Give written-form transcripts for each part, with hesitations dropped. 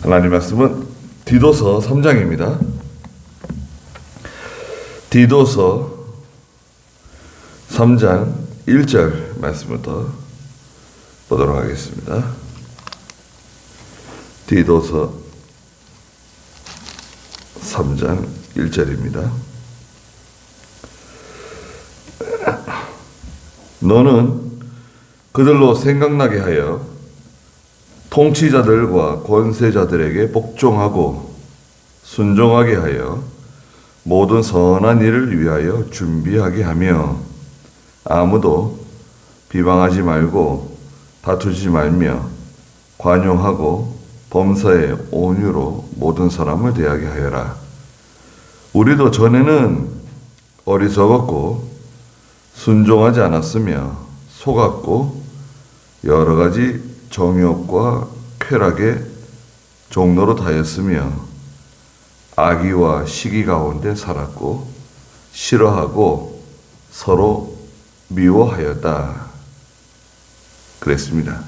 하나님 말씀은 디도서 3장입니다. 디도서 3장 1절 말씀부터 보도록 하겠습니다. 디도서 3장 1절입니다. 너는 그들로 생각나게 하여 통치자들과 권세자들에게 복종하고 순종하게 하여 모든 선한 일을 위하여 준비하게 하며 아무도 비방하지 말고 다투지 말며 관용하고 범사에 온유로 모든 사람을 대하게 하여라. 우리도 전에는 어리석었고 순종하지 않았으며 속았고 여러 가지 정욕과 쾌락의 종로로 다였으며 악의와 시기 가운데 살았고 싫어하고 서로 미워하였다. 그랬습니다.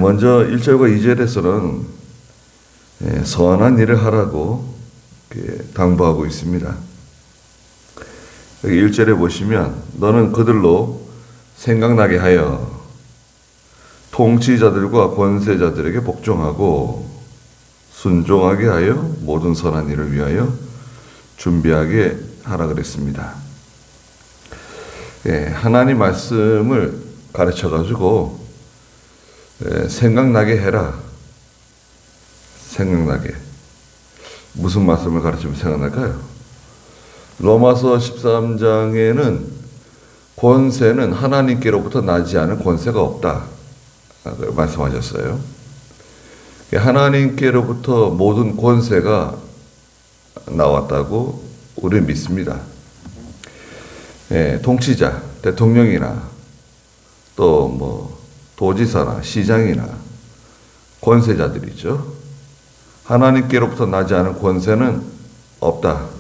먼저 1절과 2절에서는 선한 일을 하라고 당부하고 있습니다. 여기 1절에 보시면 너는 그들로 생각나게 하여 통치자들과 권세자들에게 복종하고 순종하게 하여 모든 선한 일을 위하여 준비하게 하라 그랬습니다. 하나님 말씀을 가르쳐가지고 생각나게 해라. 생각나게. 무슨 말씀을 가르치면 생각날까요? 로마서 13장에는 권세는 하나님께로부터 나지 않은 권세가 없다 말씀하셨어요. 하나님께로부터 모든 권세가 나왔다고 우리는 믿습니다. 통치자, 대통령이나 또 도지사나 시장이나 권세자들이죠. 하나님께로부터 나지 않은 권세는 없다.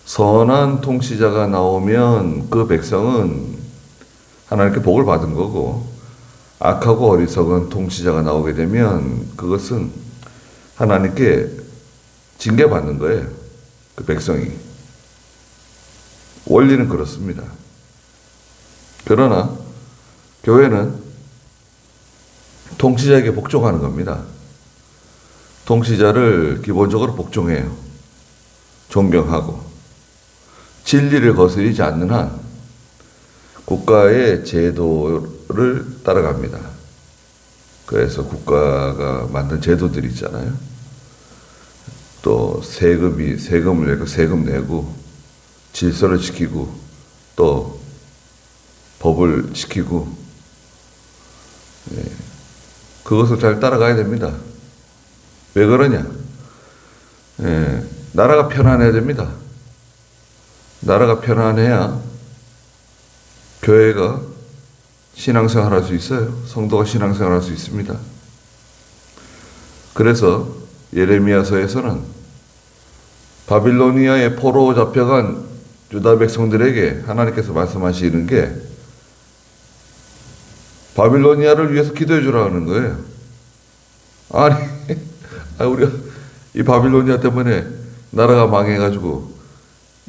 선한 통치자가 나오면 그 백성은 하나님께 복을 받은 거고, 악하고 어리석은 통치자가 나오게 되면 그것은 하나님께 징계받는 거예요. 그 백성이. 원리는 그렇습니다. 그러나 교회는 통치자에게 복종하는 겁니다. 통치자를 기본적으로 복종해요. 존경하고. 진리를 거스르지 않는 한 국가의 제도를 따라갑니다. 그래서 국가가 만든 제도들이 있잖아요. 또 세금을 내고 세금 내고 질서를 지키고 또 법을 지키고 그것을 잘 따라가야 됩니다. 왜 그러냐? 나라가 편안해야 됩니다. 나라가 편안해야 교회가 신앙생활 할 수 있어요. 성도가 신앙생활 할 수 있습니다. 그래서 예레미야서에서는 바빌로니아의 포로 잡혀간 유다 백성들에게 하나님께서 말씀하시는 게 바빌로니아를 위해서 기도해 주라는 거예요. 아니, 우리가 이 바빌로니아 때문에 나라가 망해가지고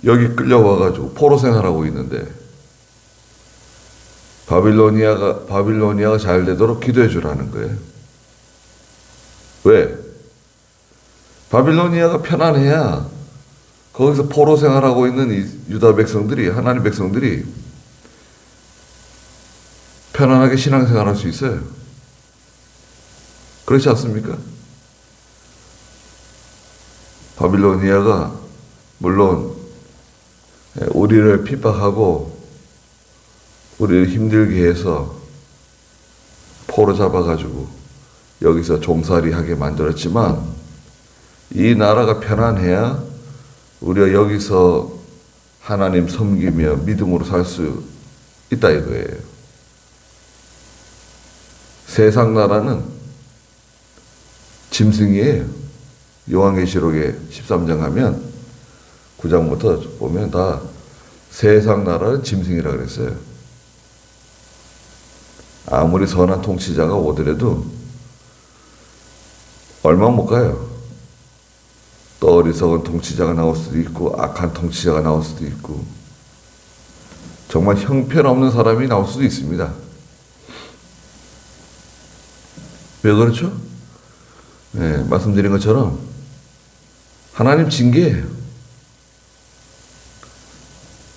여기 끌려와가지고 포로 생활하고 있는데 바빌로니아가 잘 되도록 기도해 주라는 거예요. 왜? 바빌로니아가 편안해야 거기서 포로 생활하고 있는 이 유다 백성들이, 하나님 백성들이 편안하게 신앙생활 할 수 있어요. 그렇지 않습니까? 바빌로니아가 물론 우리를 핍박하고 우리를 힘들게 해서 포로 잡아가지고 여기서 종살이 하게 만들었지만 이 나라가 편안해야 우리가 여기서 하나님 섬기며 믿음으로 살 수 있다 이거예요. 세상 나라는 짐승이에요. 요한계시록에 13장 하면 9장부터 보면 다 세상 나라는 짐승이라 그랬어요. 아무리 선한 통치자가 오더라도 얼마 못 가요. 또 어리석은 통치자가 나올 수도 있고 악한 통치자가 나올 수도 있고 정말 형편없는 사람이 나올 수도 있습니다. 왜 그렇죠? 네, 말씀드린 것처럼 하나님 징계예요.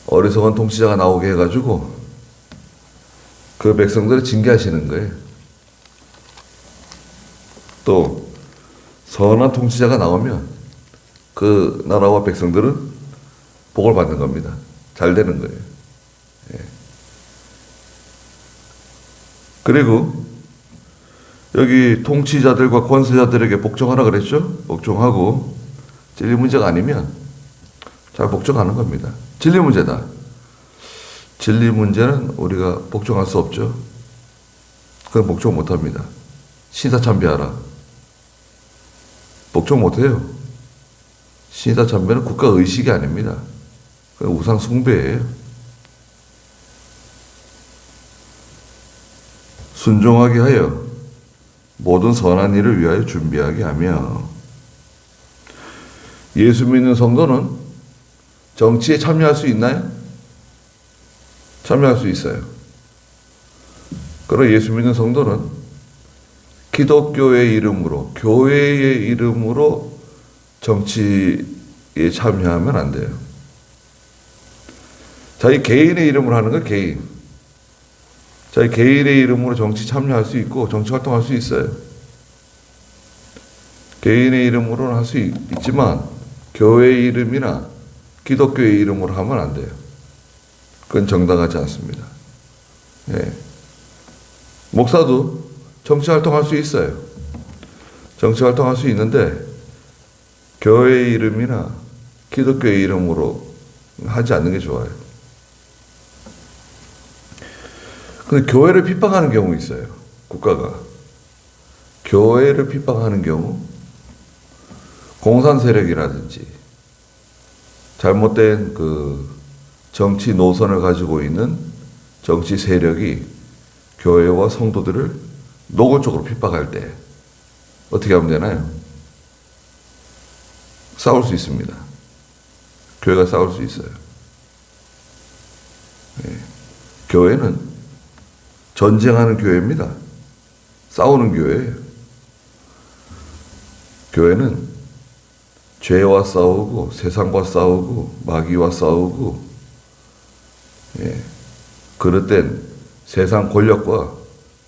어리석은 통치자가 나오게 해가지고 그 백성들을 징계하시는 거예요. 또 선한 통치자가 나오면 그 나라와 백성들은 복을 받는 겁니다. 잘 되는 거예요. 예. 그리고 여기 통치자들과 권세자들에게 복종하라 그랬죠? 복종하고 진리 문제가 아니면 잘 복종하는 겁니다. 진리 문제다. 진리 문제는 우리가 복종할 수 없죠. 그건 복종 못합니다. 신사 참배하라. 복종 못해요. 신사 참배는 국가 의식이 아닙니다. 그건 우상 숭배예요. 순종하게 하여 모든 선한 일을 위하여 준비하게 하며 예수 믿는 성도는 정치에 참여할 수 있나요? 참여할 수 있어요. 그러나 예수 믿는 성도는 기독교의 이름으로, 교회의 이름으로 정치에 참여하면 안 돼요. 자기 개인의 이름으로 하는 건 개인. 자기 개인의 이름으로 정치 참여할 수 있고 정치 활동할 수 있어요. 개인의 이름으로는 할 수 있지만 교회의 이름이나 기독교의 이름으로 하면 안 돼요. 그건 정당하지 않습니다. 예. 목사도 정치 활동할 수 있어요. 정치 활동할 수 있는데 교회의 이름이나 기독교의 이름으로 하지 않는 게 좋아요. 근데 교회를 핍박하는 경우 있어요. 국가가. 교회를 핍박하는 경우 공산 세력이라든지 잘못된 그 정치 노선을 가지고 있는 정치 세력이 교회와 성도들을 노골적으로 핍박할 때 어떻게 하면 되나요? 싸울 수 있습니다. 교회가 싸울 수 있어요. 네. 교회는 전쟁하는 교회입니다. 싸우는 교회예요. 교회는 죄와 싸우고 세상과 싸우고 마귀와 싸우고 예. 그럴 땐 세상 권력과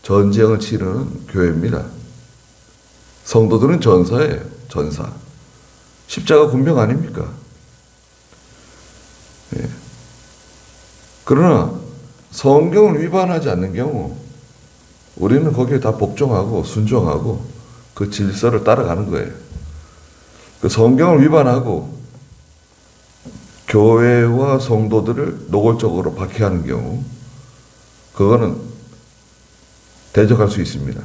전쟁을 치르는 교회입니다. 성도들은 전사예요. 전사. 십자가 군병 아닙니까? 예. 그러나 성경을 위반하지 않는 경우 우리는 거기에 다 복종하고 순종하고 그 질서를 따라가는 거예요. 그 성경을 위반하고 교회와 성도들을 노골적으로 박해하는 경우 그거는 대적할 수 있습니다.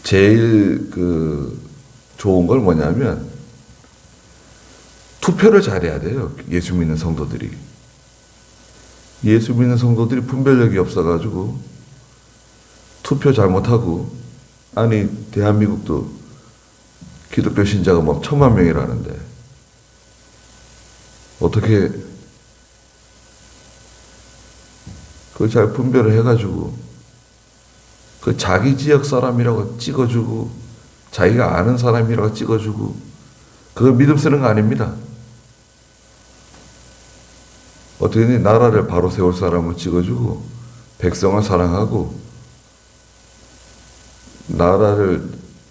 제일 좋은 걸 뭐냐면 투표를 잘해야 돼요. 예수 믿는 성도들이. 예수 믿는 성도들이 분별력이 없어가지고 투표 잘못하고 아니 대한민국도 기독교 신자가 막 1,000만 명이라는데 어떻게 그걸 잘 분별을 해가지고 그 자기 지역 사람이라고 찍어주고 자기가 아는 사람이라고 찍어주고 그걸 믿음 쓰는 거 아닙니다. 어떻게든 나라를 바로 세울 사람을 찍어주고 백성을 사랑하고 나라를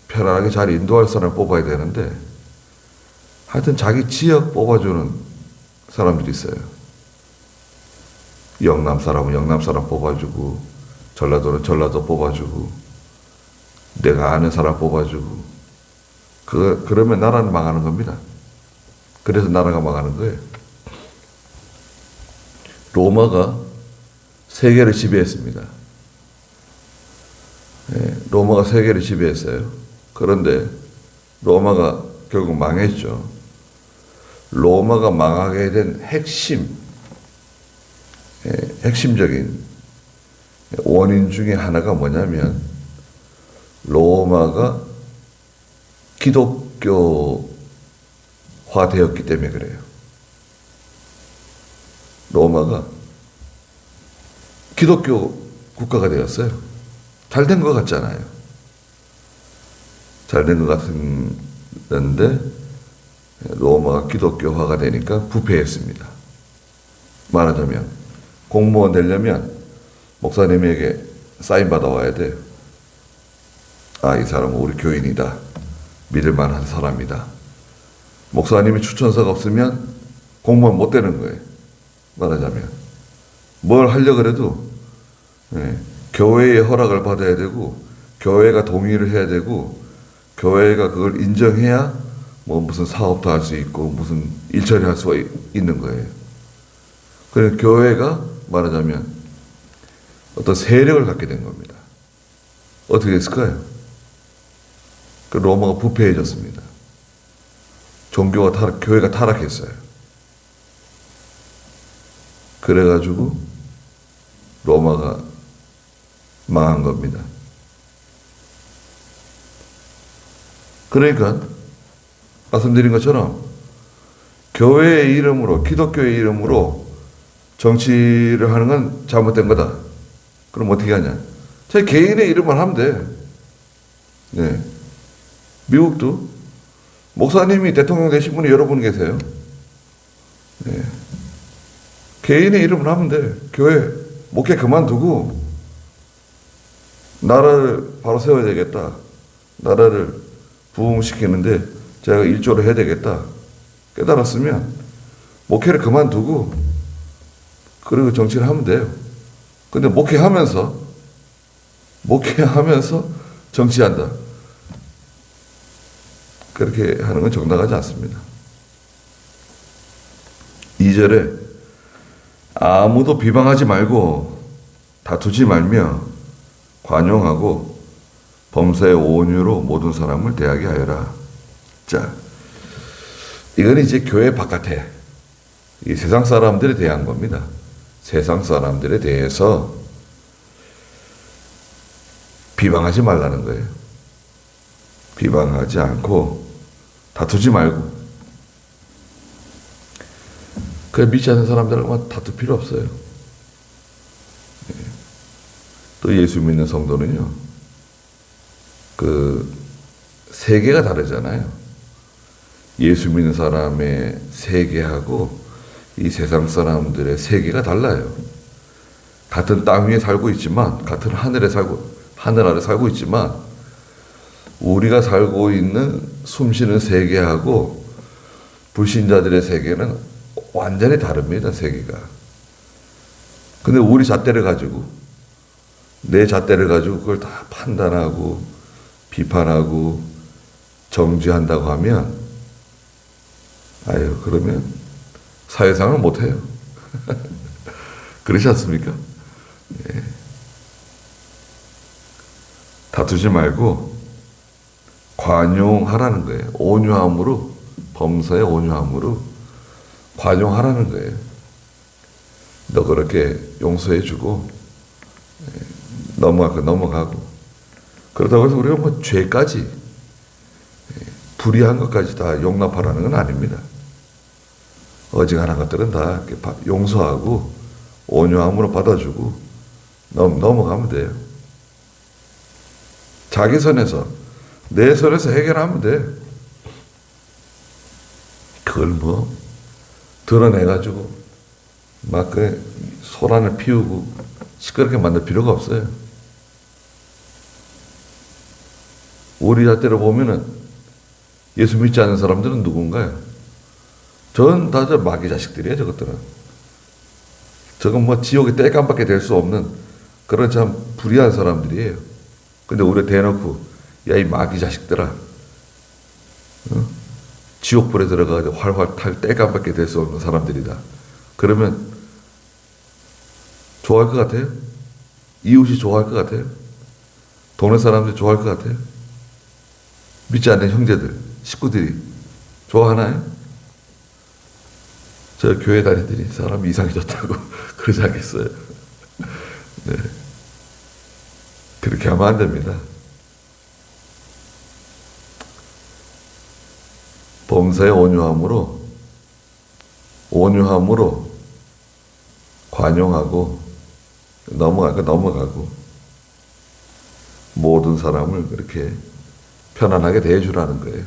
편안하게 잘 인도할 사람을 뽑아야 되는데 하여튼 자기 지역 뽑아주는 사람들이 있어요. 영남 사람은 영남 사람 뽑아주고 전라도는 전라도 뽑아주고 내가 아는 사람 뽑아주고 그러면 나라는 망하는 겁니다. 그래서 나라가 망하는 거예요. 로마가 세계를 지배했습니다. 네, 로마가 세계를 지배했어요. 그런데 로마가 결국 망했죠. 로마가 망하게 된 핵심적인 원인 중에 하나가 뭐냐면 로마가 기독교화되었기 때문에 그래요. 로마가 기독교 국가가 되었어요. 잘 된 것 같잖아요. 잘 된 것 같은데 로마가 기독교화가 되니까 부패했습니다. 말하자면 공무원 되려면 목사님에게 사인 받아와야 돼요. 아, 이 사람은 우리 교인이다. 믿을만한 사람이다. 목사님이 추천서가 없으면 공무원 못 되는 거예요. 말하자면 뭘 하려고 해도 교회의 허락을 받아야 되고 교회가 동의를 해야 되고 교회가 그걸 인정해야 뭐 무슨 사업도 할 수 있고 무슨 일 처리할 수가 있는 거예요. 그래서 교회가 말하자면 어떤 세력을 갖게 된 겁니다. 어떻게 됐을까요? 그 로마가 부패해졌습니다. 교회가 타락했어요. 그래가지고 로마가 망한 겁니다. 그러니까 말씀드린 것처럼 교회의 이름으로, 기독교의 이름으로 정치를 하는 건 잘못된 거다. 그럼 어떻게 하냐? 제 개인의 이름만 하면 돼. 네. 미국도 목사님이 대통령 되신 분이 여러 분 계세요. 네. 개인의 이름을 하면 돼. 교회, 목회 그만두고 나라를 바로 세워야 되겠다. 나라를 부흥시키는데 제가 일조를 해야 되겠다. 깨달았으면 목회를 그만두고 그리고 정치를 하면 돼요. 근데 목회하면서 정치한다. 그렇게 하는 건 정당하지 않습니다. 2절에 아무도 비방하지 말고 다투지 말며 관용하고 범사의 온유로 모든 사람을 대하게 하여라. 자, 이건 이제 교회 바깥에 이 세상 사람들에 대한 겁니다. 세상 사람들에 대해서 비방하지 말라는 거예요. 비방하지 않고 다투지 말고. 그 믿지 않는 사람들하고만 다툴 필요 없어요. 또 예수 믿는 성도는요, 그 세계가 다르잖아요. 예수 믿는 사람의 세계하고 이 세상 사람들의 세계가 달라요. 같은 땅 위에 살고 있지만, 같은 하늘 아래 살고 있지만, 우리가 살고 있는 숨쉬는 세계하고 불신자들의 세계는 완전히 다릅니다, 세계가. 근데 우리 잣대를 가지고, 내 잣대를 가지고 그걸 다 판단하고, 비판하고, 정죄한다고 하면, 그러면 사회생활을 못해요. 그렇지 않습니까? 예. 다투지 말고 관용하라는 거예요. 온유함으로, 범사의 온유함으로 관용하라는 거예요. 너 그렇게 용서해주고 넘어가고 그렇다고 해서 우리가 뭐 죄까지 불의한 것까지 다 용납하라는 건 아닙니다. 어지간한 것들은 다 용서하고 온유함으로 받아주고 넘어가면 돼요. 자기 선에서, 내 선에서 해결하면 돼. 그걸 뭐 드러내가지고 막 그 소란을 피우고 시끄럽게 만들 필요가 없어요. 우리 잣대로 보면은 예수 믿지 않는 사람들은 누군가요? 전 다 저 마귀 자식들이에요, 저것들은. 저건 뭐 지옥에 떼깜밖에 될 수 없는 그런 참 불의한 사람들이에요. 근데 우리 대놓고, 야, 이 마귀 자식들아, 지옥불에 들어가서 활활 탈 떼깜밖에 될 수 없는 사람들이다. 그러면 좋아할 것 같아요? 이웃이 좋아할 것 같아요? 동네 사람들이 좋아할 것 같아요? 믿지 않는 형제들, 식구들이 좋아하나요? 저 교회 다니더니 사람이 이상해졌다고 그러지 않겠어요? 네. 그렇게 하면 안 됩니다. 범사의 온유함으로 관용하고 넘어가고 모든 사람을 그렇게 편안하게 대해주라는 거예요.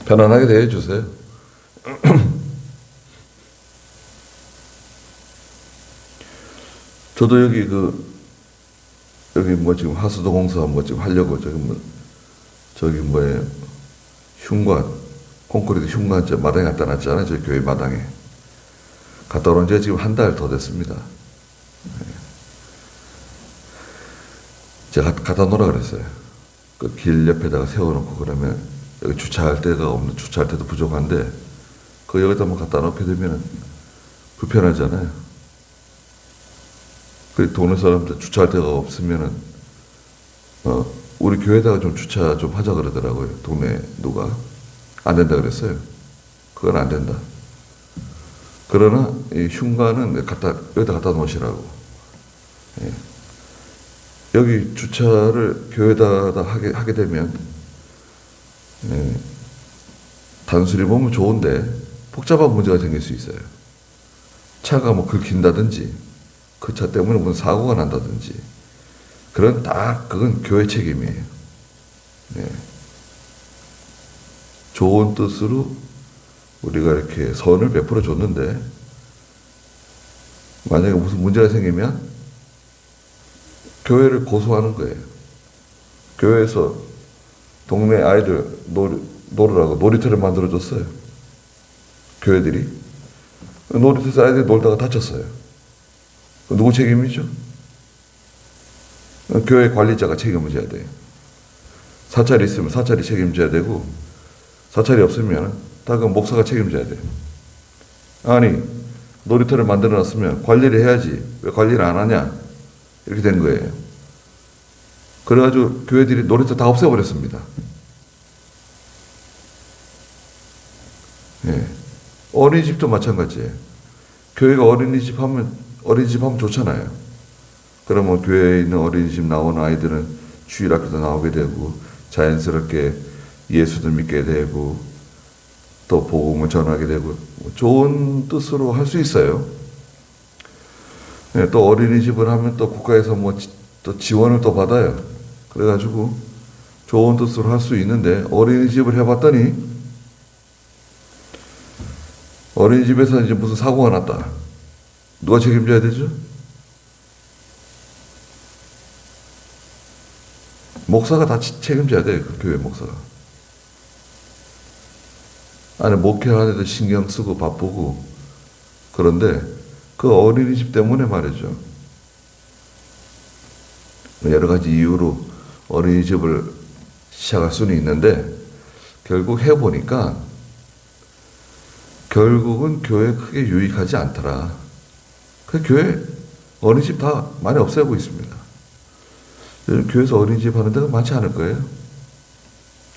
편안하게 대해주세요. 저도 여기 뭐 지금 하수도 공사 뭐 지금 하려고 저기 뭐예요? 흉관, 콘크리트 흉관째 마당에 갖다 놨잖아요. 저희 교회 마당에. 갖다 놓은 지가 지금 한 달 더 됐습니다. 제가 갖다 놓으라 그랬어요. 그 길 옆에다가 세워놓고 그러면 여기 주차할 데가 없는, 주차할 때도 부족한데 그 여기다 한번 갖다 놓게 되면 불편하잖아요. 그 동네 사람들 주차할 데가 없으면은 우리 교회에다가 좀 주차 좀 하자 그러더라고요. 동네 누가 안 된다 그랬어요. 그건 안 된다. 그러나 이 흉가는 여기다 갖다 놓으시라고. 예. 여기 주차를 교회에다 하게 되면 단순히 보면 좋은데 복잡한 문제가 생길 수 있어요. 차가 뭐 긁힌다든지 그 차 때문에 무슨 사고가 난다든지 그건 교회 책임이에요. 네. 좋은 뜻으로 우리가 이렇게 선을 베풀어 줬는데 만약에 무슨 문제가 생기면 교회를 고소하는 거예요. 교회에서 동네 아이들 놀으라고 놀이터를 만들어줬어요. 교회들이. 놀이터에서 아이들이 놀다가 다쳤어요. 누구 책임이죠? 교회 관리자가 책임을 져야 돼요. 사찰이 있으면 사찰이 책임져야 되고, 사찰이 없으면 다 그 목사가 책임져야 돼요. 아니, 놀이터를 만들어 놨으면 관리를 해야지. 왜 관리를 안 하냐? 이렇게 된 거예요. 그래가지고 교회들이 놀이터 다 없애버렸습니다. 예. 어린이집도 마찬가지예요. 교회가 어린이집 하면 좋잖아요. 그러면 교회에 있는 어린이집 나오는 아이들은 주일학교도 나오게 되고 자연스럽게 예수도 믿게 되고 또 복음을 전하게 되고 좋은 뜻으로 할 수 있어요. 예, 또 어린이집을 하면 또 국가에서 또 지원을 또 받아요. 그래가지고 좋은 뜻으로 할 수 있는데 어린이집을 해봤더니 어린이집에서 이제 무슨 사고가 났다. 누가 책임져야 되죠? 목사가 다 책임져야 돼요. 그 교회 목사가. 아니 목회하는 애들 신경 쓰고 바쁘고 그런데 그 어린이집 때문에 말이죠. 여러 가지 이유로 어린이집을 시작할 수는 있는데 결국 해보니까 결국은 교회에 크게 유익하지 않더라. 그 교회 어린이집 다 많이 없애고 있습니다. 요즘 교회에서 어린이집 하는 데가 많지 않을 거예요.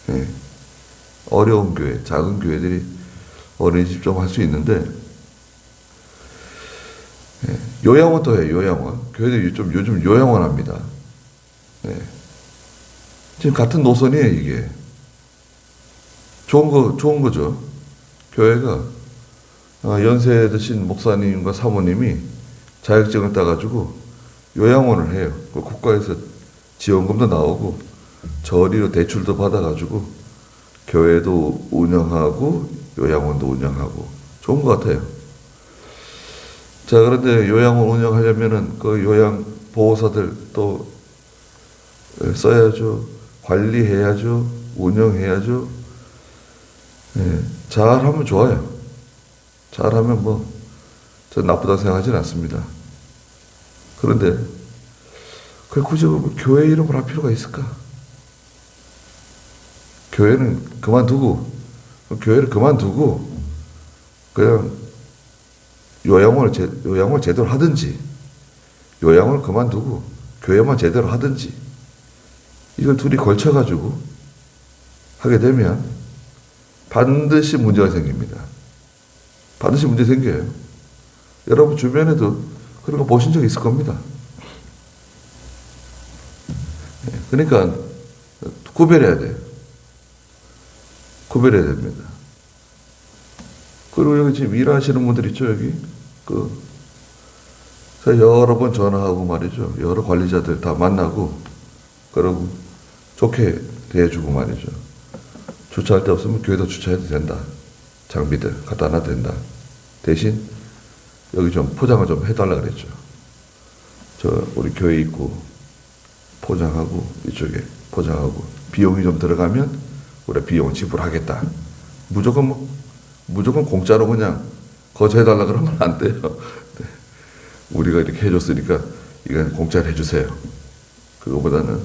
네. 어려운 교회, 작은 교회들이 어린이집 좀 할 수 있는데 네. 요양원 또 해요. 요양원. 교회들이 요즘 요양원 합니다. 네. 지금 같은 노선이에요. 이게 좋은 거죠. 교회가 연세 드신 목사님과 사모님이 자격증을 따가지고 요양원을 해요. 국가에서 지원금도 나오고 저리로 대출도 받아가지고 교회도 운영하고 요양원도 운영하고 좋은 것 같아요. 자, 그런데 요양원 운영하려면은 그 요양 보호사들 또 써야죠. 관리해야죠. 운영해야죠. 네, 잘하면 좋아요. 잘하면 저 나쁘다 생각하지는 않습니다. 그런데 굳이 교회 이름을 할 필요가 있을까? 교회를 그만두고 그냥 요양원을 제대로 하든지 요양원을 그만두고 교회만 제대로 하든지 이걸 둘이 걸쳐가지고 하게 되면 반드시 문제가 생깁니다. 반드시 문제 생겨요. 여러분 주변에도 그런 거 보신 적 있을 겁니다. 그러니까 구별해야 돼요. 구별해야 됩니다. 그리고 여기 지금 일하시는 분들 있죠, 여기. 제가 여러 번 전화하고 말이죠. 여러 관리자들 다 만나고, 그러고 좋게 대해주고 말이죠. 주차할 데 없으면 교회도 주차해도 된다. 장비들 갖다 놔도 된다. 대신 여기 좀 포장을 좀 해달라 그랬죠. 우리 교회 있고 포장하고 이쪽에 포장하고 비용이 좀 들어가면 우리 비용 지불하겠다. 무조건 공짜로 그냥 거저 해달라 그러면 안 돼요. 네. 우리가 이렇게 해줬으니까 이건 공짜로 해주세요. 그거보다는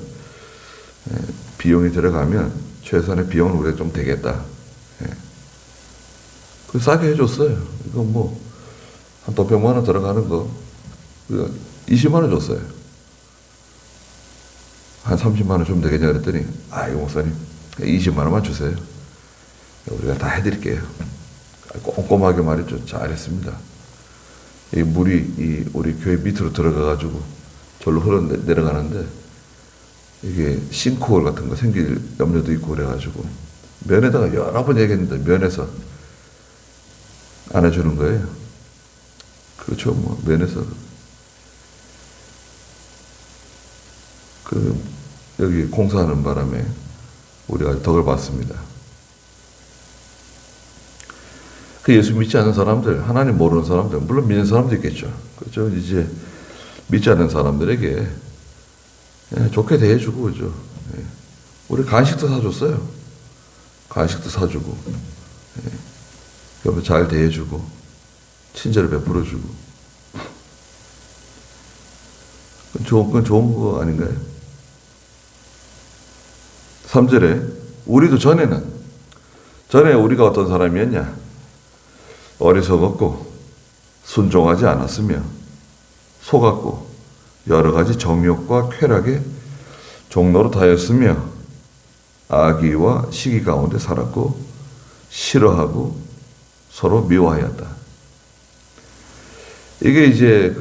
비용이 들어가면 최소한의 비용은 우리가 좀 되겠다. 그 싸게 해줬어요. 이거 한 돈 100만 원 들어가는 거 20만 원 줬어요. 한 30만 원 주면 되겠냐 그랬더니 이거 목사님 20만 원만 주세요. 우리가 다 해드릴게요. 꼼꼼하게 말했죠. 잘했습니다. 이 물이 우리 교회 밑으로 들어가가지고 절로 흘러내려가는데 이게 싱크홀 같은 거 생길 염려도 있고 그래가지고 면에다가 여러 번 얘기했는데 면에서 안 해주는 거예요. 그렇죠. 면에서 여기 공사하는 바람에 우리가 덕을 받습니다. 예수 믿지 않는 사람들, 하나님 모르는 사람들, 물론 믿는 사람도 있겠죠. 그렇죠. 이제 믿지 않는 사람들에게 좋게 대해주고, 그죠. 우리 간식도 사줬어요. 간식도 사주고, 잘 대해주고, 친절을 베풀어주고. 그건 좋은 거 아닌가요? 3절에, 우리도 전에 우리가 어떤 사람이었냐? 어리석었고 순종하지 않았으며 속았고 여러 가지 정욕과 쾌락에 종노릇하였으며 악의와 시기 가운데 살았고 싫어하고 서로 미워하였다. 이게 이제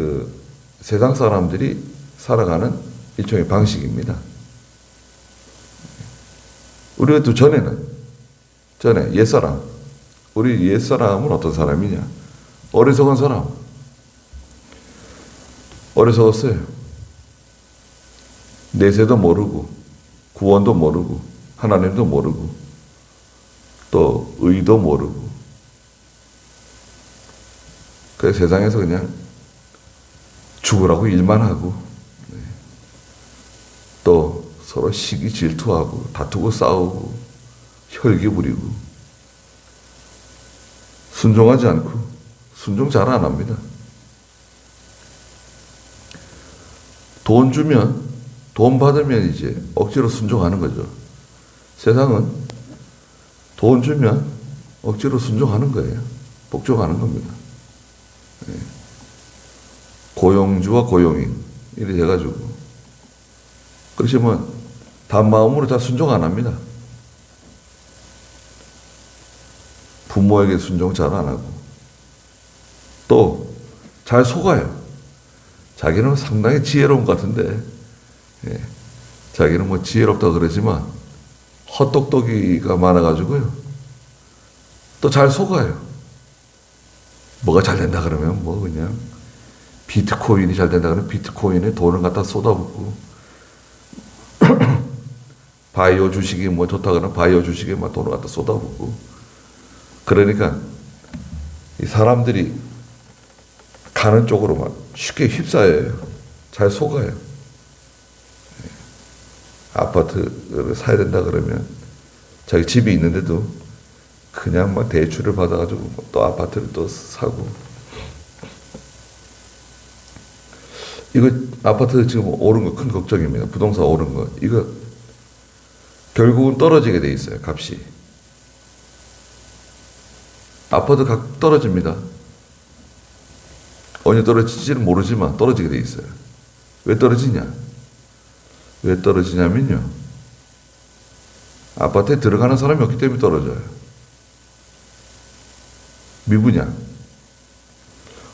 세상 사람들이 살아가는 일종의 방식입니다. 우리가 전에 옛사람, 우리 옛사람은 어떤 사람이냐? 어리석은 사람. 어리석었어요. 내세도 모르고, 구원도 모르고, 하나님도 모르고, 또 의도 모르고. 그래서 세상에서 그냥 죽으라고 일만 하고, 또 서로 시기 질투하고, 다투고 싸우고, 혈기 부리고, 순종하지 않고 순종 잘 안 합니다. 돈 받으면 이제 억지로 순종하는 거죠. 세상은 돈 주면 억지로 순종하는 거예요. 복종하는 겁니다. 고용주와 고용인 이래 해가지고 그러시면 단마음으로 다 순종 안 합니다. 부모에게 순종 잘 안 하고 또 잘 속아요. 자기는 상당히 지혜로운 것 같은데 자기는 지혜롭다고 그러지만 헛똑똑이가 많아가지고요. 또 잘 속아요. 뭐가 잘 된다 그러면 그냥 비트코인이 잘 된다 그러면 비트코인에 돈을 갖다 쏟아붓고 바이오 주식이 좋다 그러면 바이오 주식에 돈을 갖다 쏟아붓고 그러니까 이 사람들이 가는 쪽으로만 쉽게 휩싸여요. 잘 속아요. 아파트를 사야 된다 그러면 자기 집이 있는데도 그냥 대출을 받아가지고 또 아파트를 또 사고. 이거 아파트 지금 오른 거 큰 걱정입니다. 부동산 오른 거. 이거 결국은 떨어지게 돼 있어요. 값이. 아파트 값 떨어집니다. 언제 떨어질지는 모르지만 떨어지게 돼 있어요. 왜 떨어지냐? 왜 떨어지냐면요. 아파트에 들어가는 사람이 없기 때문에 떨어져요. 미부냐?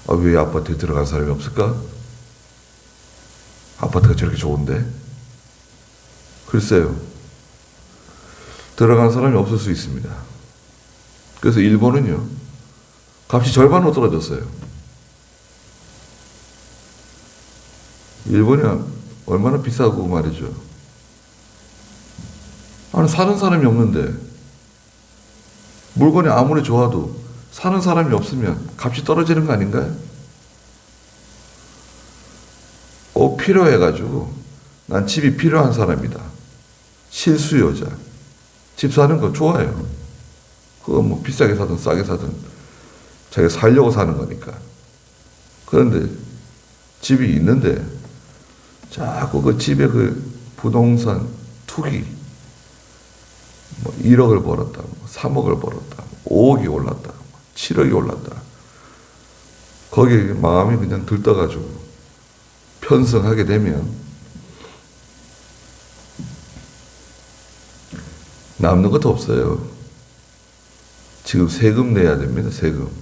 왜 아파트에 들어간 사람이 없을까? 아파트가 저렇게 좋은데? 글쎄요. 들어간 사람이 없을 수 있습니다. 그래서 일본은요. 값이 절반으로 떨어졌어요. 일본이 얼마나 비싸고 말이죠. 아니, 사는 사람이 없는데, 물건이 아무리 좋아도 사는 사람이 없으면 값이 떨어지는 거 아닌가요? 꼭 필요해가지고, 난 집이 필요한 사람이다. 실수요자. 집 사는 거 좋아요. 그거 뭐 비싸게 사든 싸게 사든 자기가 살려고 사는 거니까. 그런데 집이 있는데 자꾸 그 집에 그 부동산 투기 뭐 1억을 벌었다, 뭐 3억을 벌었다, 5억이 올랐다, 7억이 올랐다. 거기에 마음이 그냥 들떠가지고 편성하게 되면 남는 것도 없어요. 지금 세금 내야 됩니다. 세금.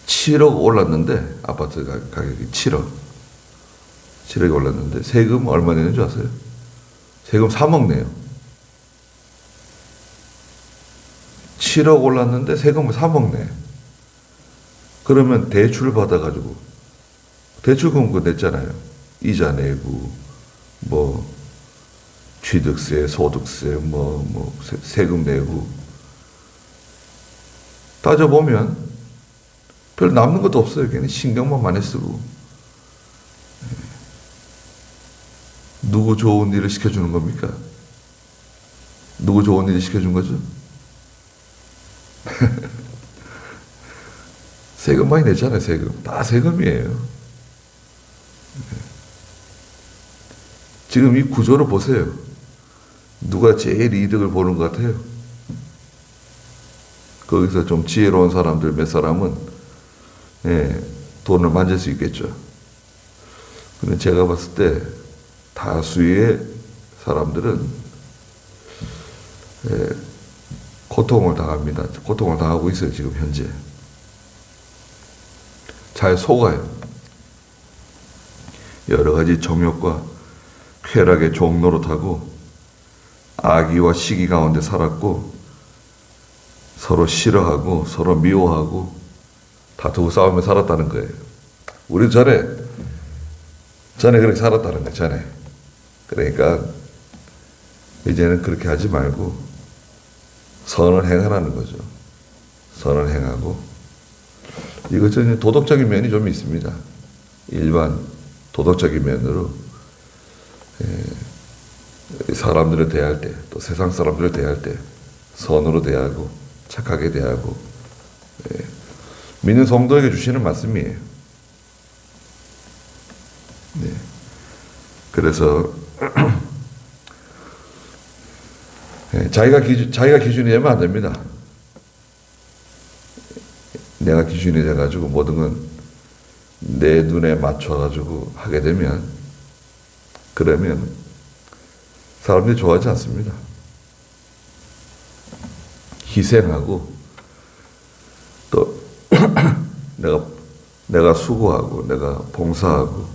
7억 올랐는데, 아파트 가격이 7억이 올랐는데 세금 얼마 내는 줄 아세요? 세금 3억 내요. 7억 올랐는데 세금을 3억 내. 그러면 대출 받아가지고 대출금 그거 냈잖아요. 이자 내고 뭐 취득세, 소득세, 세금 내고 따져보면 별 남는 것도 없어요. 괜히 신경만 많이 쓰고. 누구 좋은 일을 시켜주는 겁니까? 누구 좋은 일을 시켜준 거죠? 세금 많이 냈잖아요. 세금. 다 세금이에요. 지금 이 구조를 보세요. 누가 제일 이득을 보는 것 같아요? 거기서 좀 지혜로운 사람들 몇 사람은 돈을 만질 수 있겠죠. 근데 제가 봤을 때 다수의 사람들은 고통을 당합니다. 고통을 당하고 있어요. 지금 현재. 잘 속아요. 여러 가지 정욕과 쾌락의 종노릇하고 악의와 시기 가운데 살았고 서로 싫어하고 서로 미워하고 다투고 싸우며 살았다는 거예요. 우리 전에 그렇게 살았다는 거예요. 전에. 그러니까 이제는 그렇게 하지 말고 선을 행하라는 거죠. 선을 행하고 이것은 도덕적인 면이 좀 있습니다. 일반 도덕적인 면으로 사람들을 대할 때, 또 세상 사람들을 대할 때 선으로 대하고 착하게 대하고 믿는 성도에게 주시는 말씀이에요. 네. 그래서 자기가 기준이 되면 안 됩니다. 내가 기준이 돼가지고 모든 건 내 눈에 맞춰가지고 하게 되면 그러면 사람들이 좋아하지 않습니다. 희생하고 또 내가 수고하고 내가 봉사하고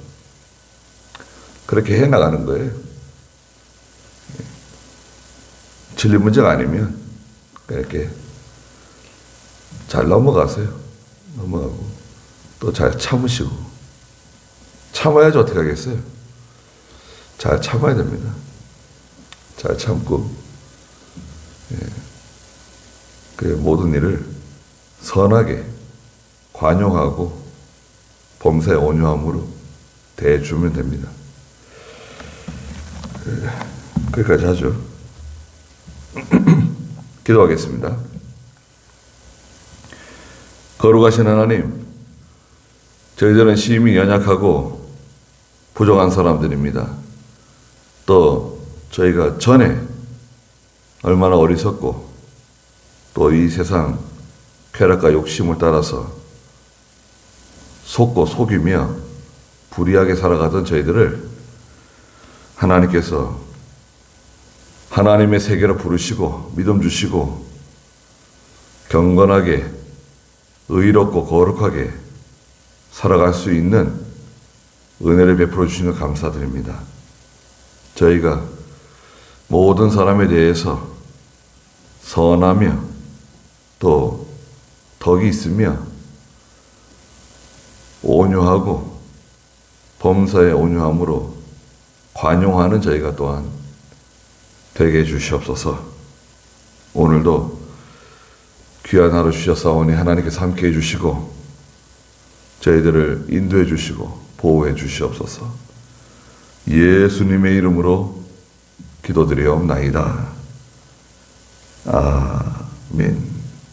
그렇게 해나가는 거예요. 진리 문제가 아니면 이렇게 잘 넘어가세요. 넘어가고 또 잘 참으시고 참아야지 어떻게 하겠어요? 잘 참아야 됩니다. 잘 참고 그 모든 일을 선하게 관용하고 범사에 온유함으로 대해주면 됩니다. 거기까지 하죠. 기도하겠습니다. 거룩하신 하나님, 저희들은 심히 연약하고 부족한 사람들입니다. 또 저희가 전에 얼마나 어리석고 또 이 세상 쾌락과 욕심을 따라서 속고 속이며 불의하게 살아가던 저희들을 하나님께서 하나님의 세계로 부르시고 믿음 주시고 경건하게 의롭고 거룩하게 살아갈 수 있는 은혜를 베풀어 주신 것 감사드립니다. 저희가 모든 사람에 대해서 선하며 또 덕이 있으며 온유하고 범사의 온유함으로 관용하는 저희가 또한 되게 해주시옵소서. 오늘도 귀한 하루 주셨사오니 하나님께서 함께 해주시고 저희들을 인도해 주시고 보호해 주시옵소서. 예수님의 이름으로 기도드리옵나이다. 아멘.